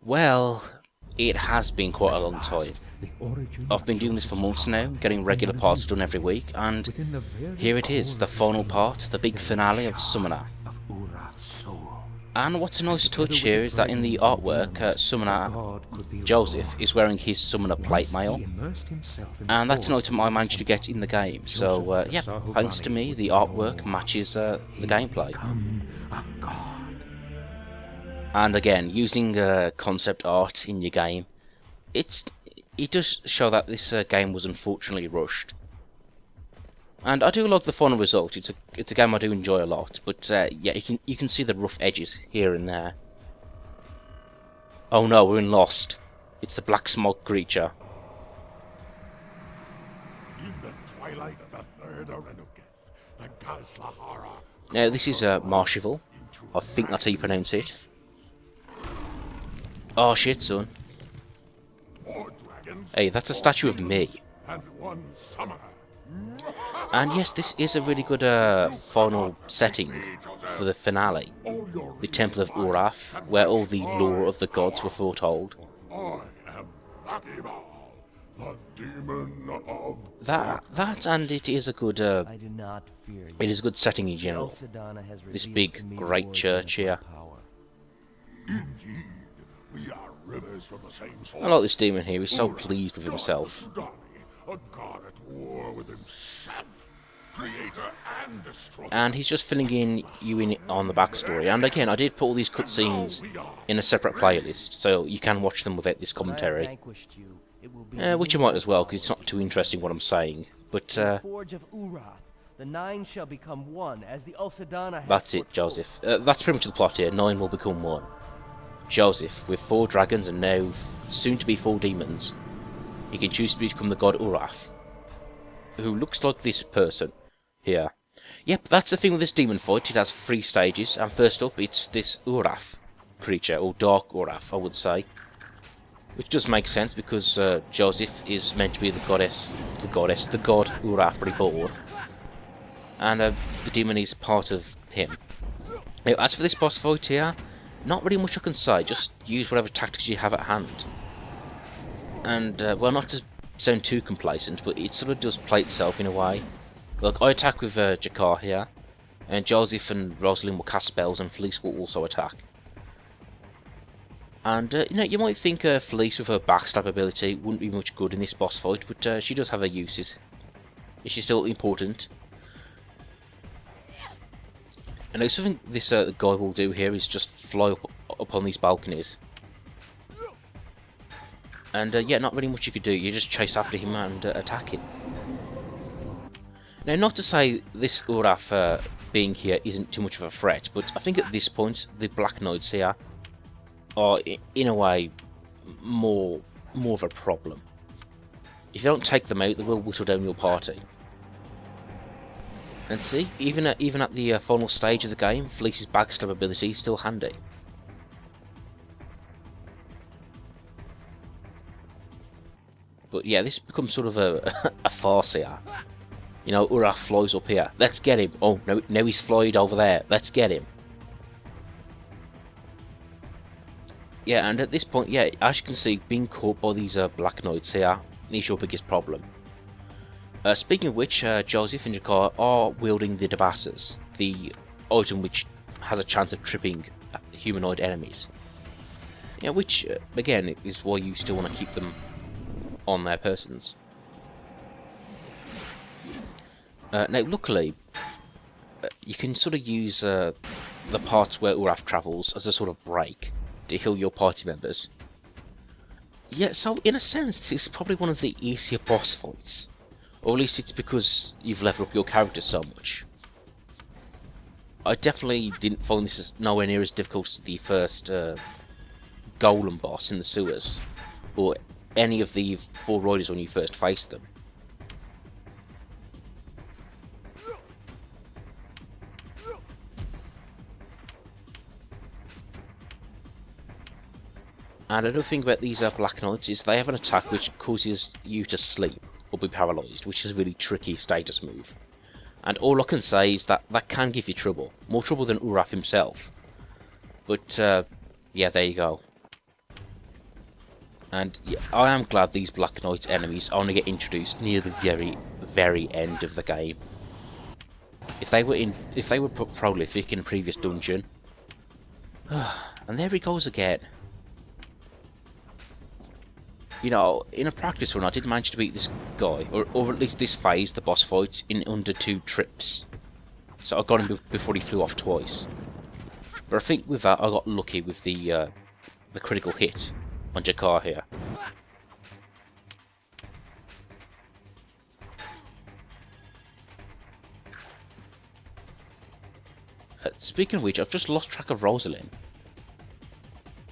Well, it has been quite a long time. I've been doing this for months now, getting regular parts done every week, and here it is, the final part, the big finale of Summoner. And what's a nice touch here is that in the artwork, Summoner Joseph is wearing his Summoner plate mail, and that's an item I managed to get in the game, so yeah, thanks to me, the artwork matches the gameplay. And again, using concept art in your game, it does show that this game was unfortunately rushed. And I do like the final result. It's a game I do enjoy a lot, but yeah, you can see the rough edges here and there. Oh no, we're in Lost. It's the black smoke creature. In the twilight of the third Arenuket, the goddess Lahara. Now this is Marshival. I think that's how you pronounce it. Oh shit, son. More dragons, Hey, that's a statue of me. and one summoner. And yes, this is a really good final setting for the finale. The Temple of Uraf, where all the lore of the gods were foretold. I am Bakibal, the demon of That and it is a good I do not fear you. it is a good setting in general. Elsadonna has This revealed big to me great the church origin here. of her power. Indeed, we are rivers from the same source. I like this demon here, he's so pleased with himself. God of Sudani, a god at war with himself, creator and destroyer. And he's just filling you in on the backstory. And again, I did put all these cutscenes in a separate playlist, so you can watch them without this When I have commentary. vanquished you, it will be Which you might as well, because it's not too interesting what I'm saying. But in the Forge of Urath, the Nine shall become one, as the Elsadonna has that's it, foretold. Joseph. That's pretty much the plot here. 9 will become 1. Joseph, with 4 dragons and now soon to be 4 demons, he can choose to become the god Uraf, who looks like this person here. Yep, that's the thing with this demon fight. It has 3 stages, and first up, it's this Uraf creature, or Dark Uraf, I would say, which does make sense because Joseph is meant to be the god Uraf reborn, and the demon is part of him. Now, as for this boss fight here, not really much I can say. Just use whatever tactics you have at hand. And, well, not to sound too complacent, but it sort of does play itself in a way. Like, I attack with Jakar here, and Joseph and Rosalind will cast spells, and Felice will also attack. And, you know, you might think Felice with her backstab ability wouldn't be much good in this boss fight, but she does have her uses. She's still important. And now something this guy will do here is just fly up on these balconies. And yeah, not really much you could do. You just chase after him and attack him. Now, not to say this Uraf being here isn't too much of a threat, but I think at this point the Black Knights here are, in a way, more of a problem. If you don't take them out, they will whittle down your party. And see, even at the final stage of the game, Felice's backstab ability is still handy. But yeah, this becomes sort of a farce here. You know, Uraf flies up here. Let's get him. Oh, no, now he's flying over there. Let's get him. Yeah, and at this point, yeah, as you can see, being caught by these Black Knights here is your biggest problem. Speaking of which, Joseph and Jakar are wielding the Debassas, the item which has a chance of tripping humanoid enemies. Yeah, which, again, is why you still want to keep them on their persons. Now, luckily, you can sort of use the parts where Uraf travels as a sort of break to heal your party members. Yeah, so in a sense, this is probably one of the easier boss fights. Or at least it's because you've leveled up your character so much. I definitely didn't find this as nowhere near as difficult as the first Golem boss in the sewers, or any of the 4 riders when you first faced them. And another thing about these Black Knights is they have an attack which causes you to sleep or be paralysed, which is a really tricky status move. And all I can say is that that can give you trouble. More trouble than Uraf himself. But, yeah, there you go. And yeah, I am glad these Black Knight enemies only get introduced near the very end of the game. If they were prolific in a previous dungeon, and there he goes again. You know, in a practice run, I did manage to beat this guy, or at least this phase, the boss fight, in under 2 trips. So I got him before he flew off twice. But I think with that, I got lucky with the critical hit on Jakar here. Speaking of which, I've just lost track of Rosalind.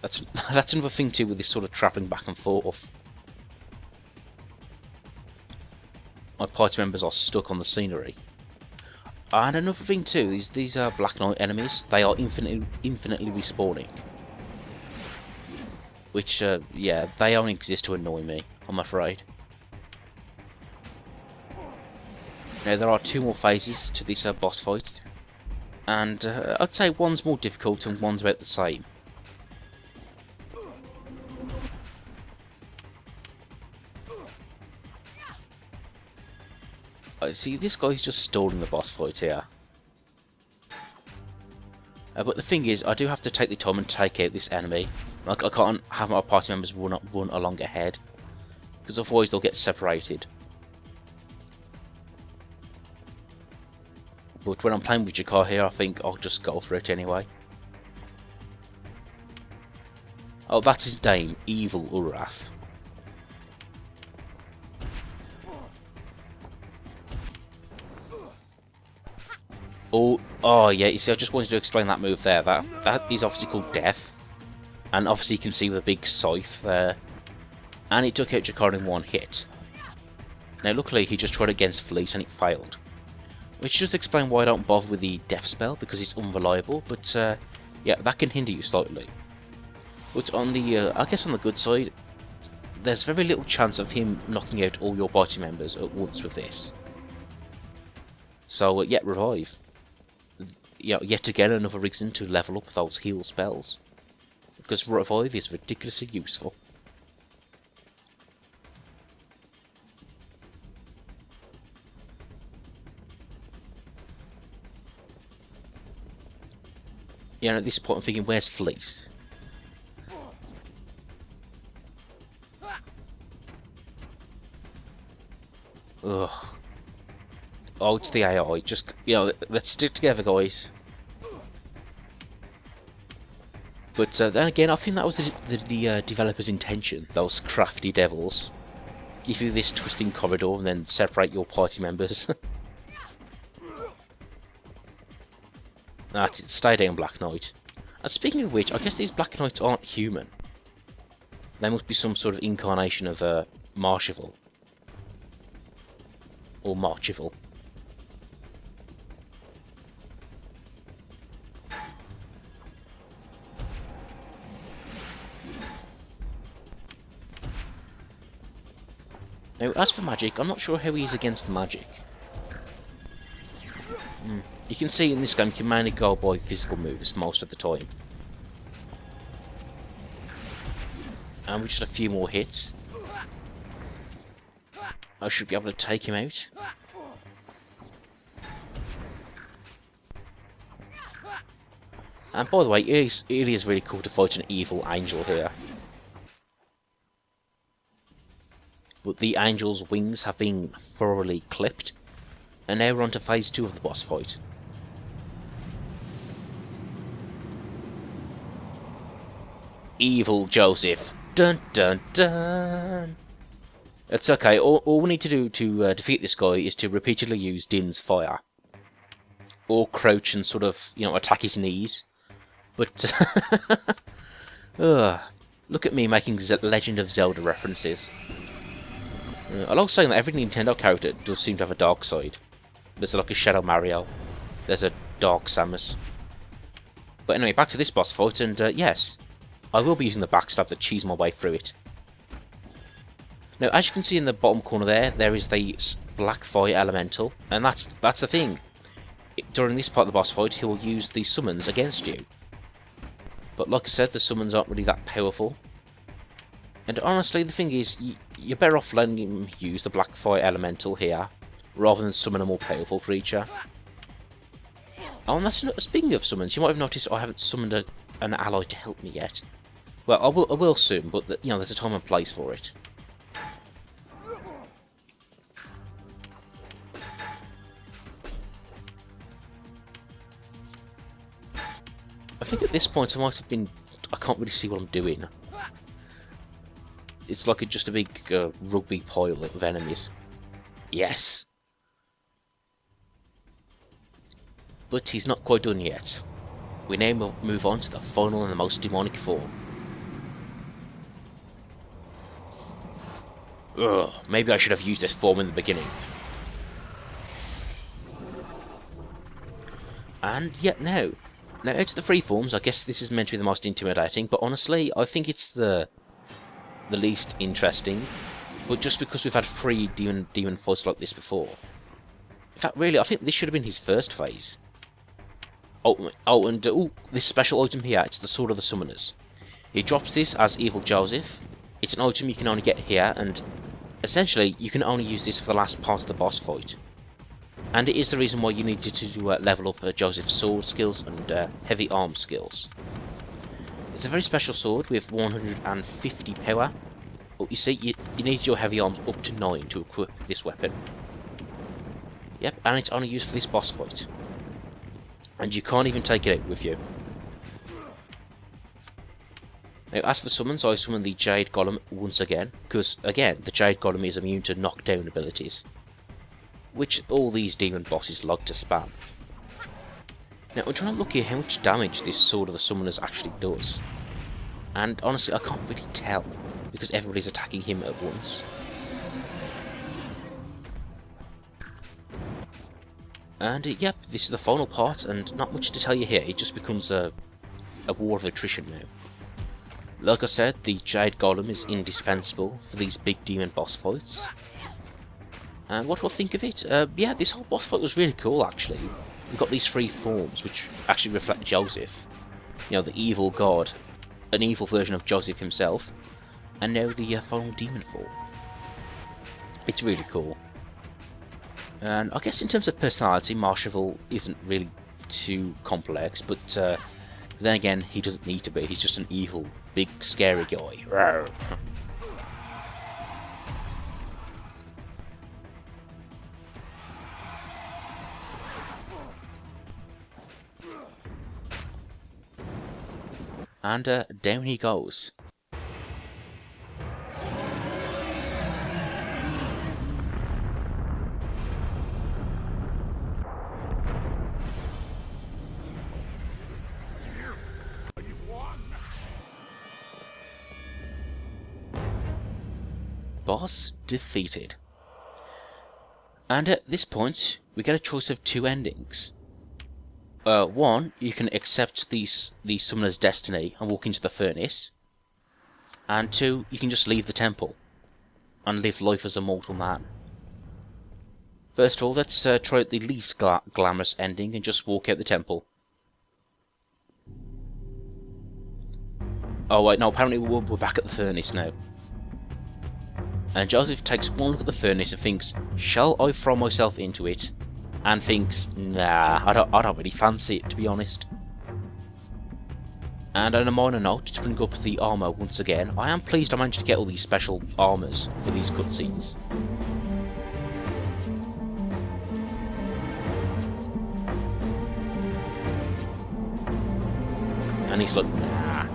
That's another thing too with this sort of travelling back and forth. My party members are stuck on the scenery. And another thing too, these Black Knight enemies, they are infinitely respawning. Which, yeah, they only exist to annoy me, I'm afraid. Now, there are 2 more phases to this boss fight. And I'd say one's more difficult and one's about the same. See, this guy's just stalling the boss fight here. But the thing is, I do have to take the time and take out this enemy. Like, I can't have my party members run along ahead, because otherwise they'll get separated. But when I'm playing with Jakar here, I think I'll just go for it anyway. Oh, that's his name, Evil Uraf. Oh yeah, you see, I just wanted to explain that move there. That is obviously called Death. And obviously you can see the big scythe there. And it took out Jakar in 1 hit. Now luckily he just tried against Fleece and it failed. Which just explains why I don't bother with the Death spell, because it's unreliable. But yeah, that can hinder you slightly. But on the, I guess on the good side, there's very little chance of him knocking out all your party members at once with this. So yeah, Revive. Yeah, yet again another reason to level up those heal spells, because Revive is ridiculously useful. Yeah, and at this point I'm thinking, where's Fleece? Ugh. Oh, it's the AI. Just, you know, let's stick together, guys. But then again, I think that was the developer's intention. Those crafty devils. Give you this twisting corridor and then separate your party members. That's it. Stay down, Black Knight. And speaking of which, I guess these Black Knights aren't human. They must be some sort of incarnation of Marshival. Or Marchival. Now, as for magic, I'm not sure how he is against magic. You can see in this game you can mainly go by physical moves most of the time. And with just a few more hits, I should be able to take him out. And by the way, it is really cool to fight an evil angel here. But the angel's wings have been thoroughly clipped, and now we're on to phase 2 of the boss fight. Evil Joseph. Dun dun dun. It's okay, all we need to do to defeat this guy is to repeatedly use Din's fire. Or crouch and sort of, you know, attack his knees. But, look at me making Legend of Zelda references. I like saying that every Nintendo character does seem to have a dark side. There's like a Shadow Mario. There's a Dark Samus. But anyway, back to this boss fight, and yes, I will be using the backstab to cheese my way through it. Now, as you can see in the bottom corner there is the Black Fire Elemental, and that's the thing. During this part of the boss fight, he will use the summons against you. But like I said, the summons aren't really that powerful. And honestly, the thing is, you're better off letting him use the Blackfire Elemental here, rather than summon a more powerful creature. Oh, and that's not, speaking of summons, you might have noticed I haven't summoned an ally to help me yet. Well, I will soon, but you know, there's a time and place for it. I think at this point I might have been... I can't really see what I'm doing. It's like just a big rugby pile of enemies. Yes! But he's not quite done yet. We now move on to the final and the most demonic form. Ugh, maybe I should have used this form in the beginning. And yet now out of the three forms, I guess this is meant to be the most intimidating, but honestly, I think it's the least interesting. But just because we've had 3 demon fights like this before. In fact, really, I think this should have been his first phase. Oh, this special item here, it's the Sword of the Summoners. He drops this as Evil Joseph. It's an item you can only get here, and essentially, you can only use this for the last part of the boss fight. And it is the reason why you needed to level up Joseph's sword skills and heavy arm skills. It's a very special sword with 150 power. But you see, you need your heavy arms up to 9 to equip this weapon. Yep, and it's only used for this boss fight. And you can't even take it out with you. Now, as for summons, I summon the Jade Golem once again, because, again, the Jade Golem is immune to knockdown abilities, which all these demon bosses like to spam. Now, I'm trying to look at how much damage this Sword of the Summoners actually does. And honestly, I can't really tell, because everybody's attacking him at once. And yep, this is the final part, and not much to tell you here, it just becomes a war of attrition now. Like I said, the Jade Golem is indispensable for these big demon boss fights. And what do I think of it? Yeah, this whole boss fight was really cool actually. We've got these 3 forms which actually reflect Joseph. You know, the evil god, an evil version of Joseph himself, and now the final demon form. It's really cool. And I guess in terms of personality, Marshavel isn't really too complex, but then again, he doesn't need to be. He's just an evil, big, scary guy. Rawr. And down he goes. Boss defeated. And at this point, we get a choice of 2 endings. One, you can accept the summoner's destiny and walk into the furnace. And 2, you can just leave the temple and live life as a mortal man. First of all, let's try out the least glamorous ending and just walk out the temple. Oh wait, no, apparently we're back at the furnace now. And Joseph takes one look at the furnace and thinks, shall I throw myself into it? And thinks, nah, I don't really fancy it, to be honest. And on a minor note, to bring up the armour once again, I am pleased I managed to get all these special armours for these cutscenes. And he's like, nah.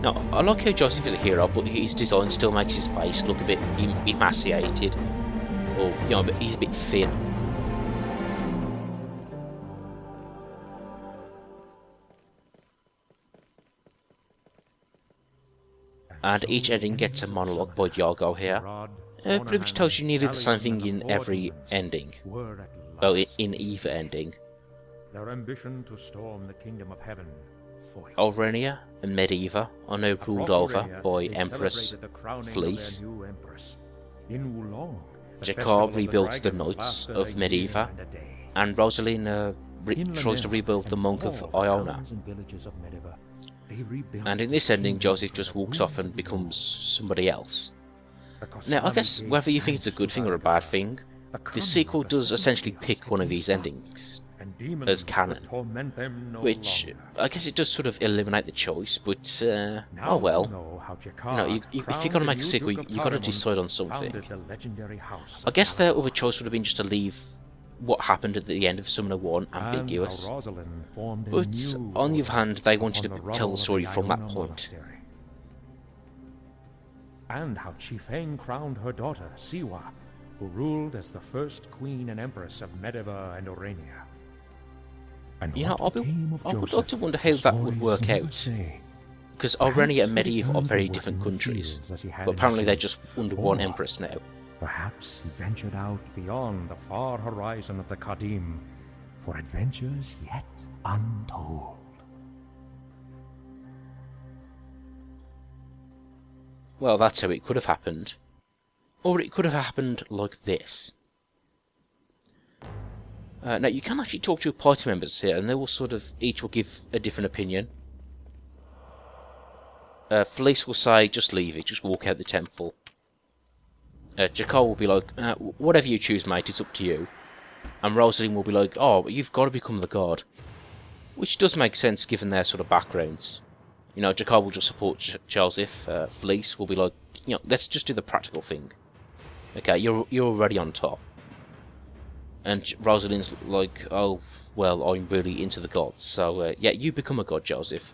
No, I like how Joseph is a hero, but his design still makes his face look a bit emaciated. Or, you know, he's a bit thin. And each ending gets a monologue by Yago here. Pretty much tells you nearly the same thing in every ending. Well, in either ending. Their ambition to storm the kingdom of heaven. Alrenia and Medivh are now ruled over by Empress Fleece. Jakar rebuilds the Knights of Medivh, and Rosaline tries to rebuild the Monk of Iona. they rebuilt And in this the ending, kingdom Joseph from just the walks ruins off and of the becomes old. somebody else. The Now, I Kosabi guess gave whether you think it's a thanks good to thing or a bad Valgar. thing, The the coming sequel of the does second essentially chaos pick had one of been these stopped, endings and demons as canon, would torment them no which longer. I guess it does sort of eliminate the choice, but oh Now well. you know how You know, Jakar, if you're crowned gonna the make a new sequel, Duke of you gotta Taramund, decide on something. founded the legendary house I of guess their Galador. other choice would have been just to leave what happened at the end of Summoner 1 And ambiguous. how Rosalind formed a But new on the order other hand, they wanted upon to the tell rubble the of story from that Iona point. Monastery. And how Chifeng crowned her daughter, Siwa, who ruled as the first queen and empress of Medivh and Orania. And You know, what became of I would like Joseph, to wonder the how that would stories work never out. say. Because Perhaps Orania and he Medivh are returned to very work different in the countries. fields as he had But in apparently his they're youth. just under one Or empress now. perhaps he ventured out beyond the far horizon of the Qadim for adventures yet untold. Well, that's how it could have happened. Or it could have happened like this. Now, you can actually talk to your party members here, and they will sort of, each will give a different opinion. Felice will say, just leave it, just walk out the temple. Jakar will be like, whatever you choose, mate, it's up to you. And Rosalind will be like, oh, but you've got to become the god. Which does make sense given their sort of backgrounds. You know, Jakar will just support Joseph. Felice will be like, you know, let's just do the practical thing. Okay, you're already on top. And Rosalind's like, oh, well, I'm really into the gods. So, yeah, you become a god, Joseph.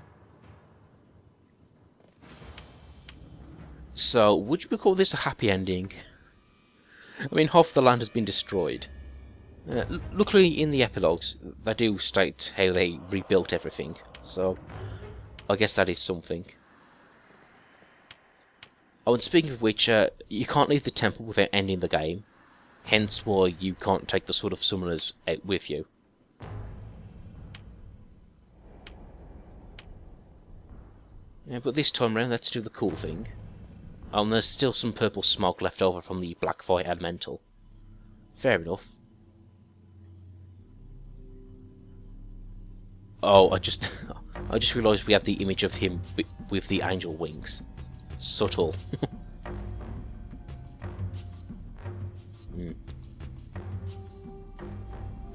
So, would you call this a happy ending? I mean, half the land has been destroyed. Luckily, in the epilogues, they do state how they rebuilt everything. So, I guess that is something. Oh, and speaking of which, you can't leave the temple without ending the game. Hence why you can't take the Sword of Summoners out with you. Yeah, but this time round, let's do the cool thing. Oh, and there's still some purple smoke left over from the Blackfire Elemental. Fair enough. Oh, I just realised we have the image of him with the angel wings. Subtle.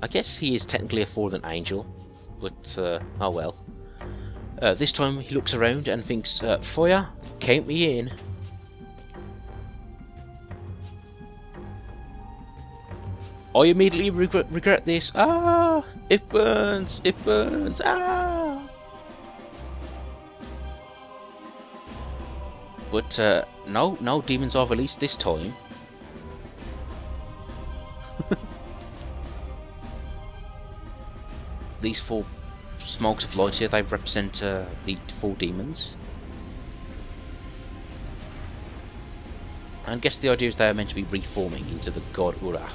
I guess he is technically a fallen angel, but oh well. This time he looks around and thinks, fire, count me in. I immediately regret this. Ah! It burns! It burns! Ah! But no demons are released this time. These four smokes of light here, they represent the four demons. And I guess the idea is they are meant to be reforming into the god Uraf.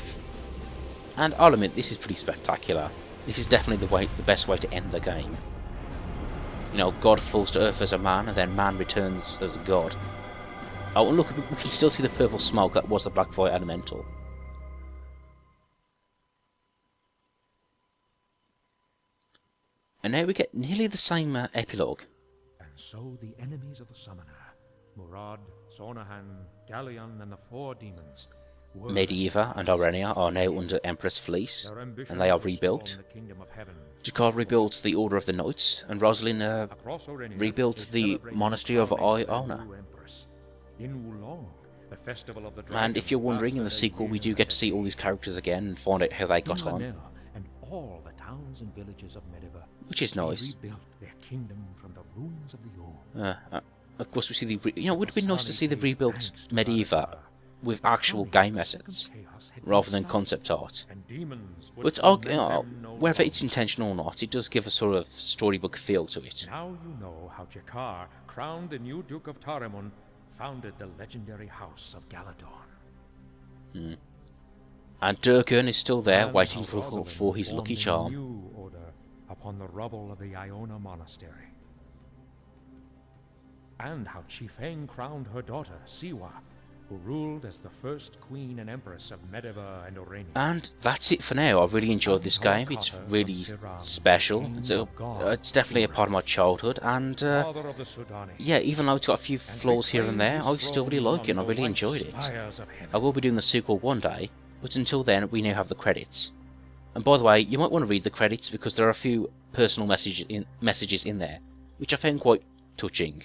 And I'll admit, this is pretty spectacular. This is definitely the best way to end the game. You know, God falls to earth as a man, and then man returns as a god. Oh, and look, we can still see the purple smoke. That was the Blackfire Elemental. And now we get nearly the same epilogue. And so the enemies of the Summoner, Murad, Sornahan, Galleon, and the four demons, Medivh and Orania are now under Empress Felice, and they are rebuilt. Jakar rebuilt the Order of the Knights, and Rosalind rebuilt the Monastery of Iona. And if you're wondering, in the sequel we do get to see all these characters again and find out how they got on. And all the towns and villages of Medivh, which is nice. rebuilt their kingdom from the ruins of the old. Of course we see the... You know, it would have been nice to see the rebuilt Medivh with actual game assets, rather than concept art. But you know, whether it's intentional or not, it does give a sort of storybook feel to it. Now you know how Jakar, crowned the new Duke of Taramund, founded the legendary House of Galador. And Durgan is still there, And waiting how for Rosalind his lucky formed a charm. new order upon the rubble of the Iona Monastery. And how Chifeng crowned her daughter, Siwa, who ruled as the first queen and empress of Medivh and Orania. And that's it for now. I've really enjoyed this game. It's really special. It's definitely a part of my childhood, and Father of the Sudani, yeah, even though it's got a few flaws here and there, I still really like it and I really enjoyed it. spires of heaven. I will be doing the sequel one day, but until then we now have the credits. And by the way, you might want to read the credits because there are a few personal messages in there, which I found quite touching.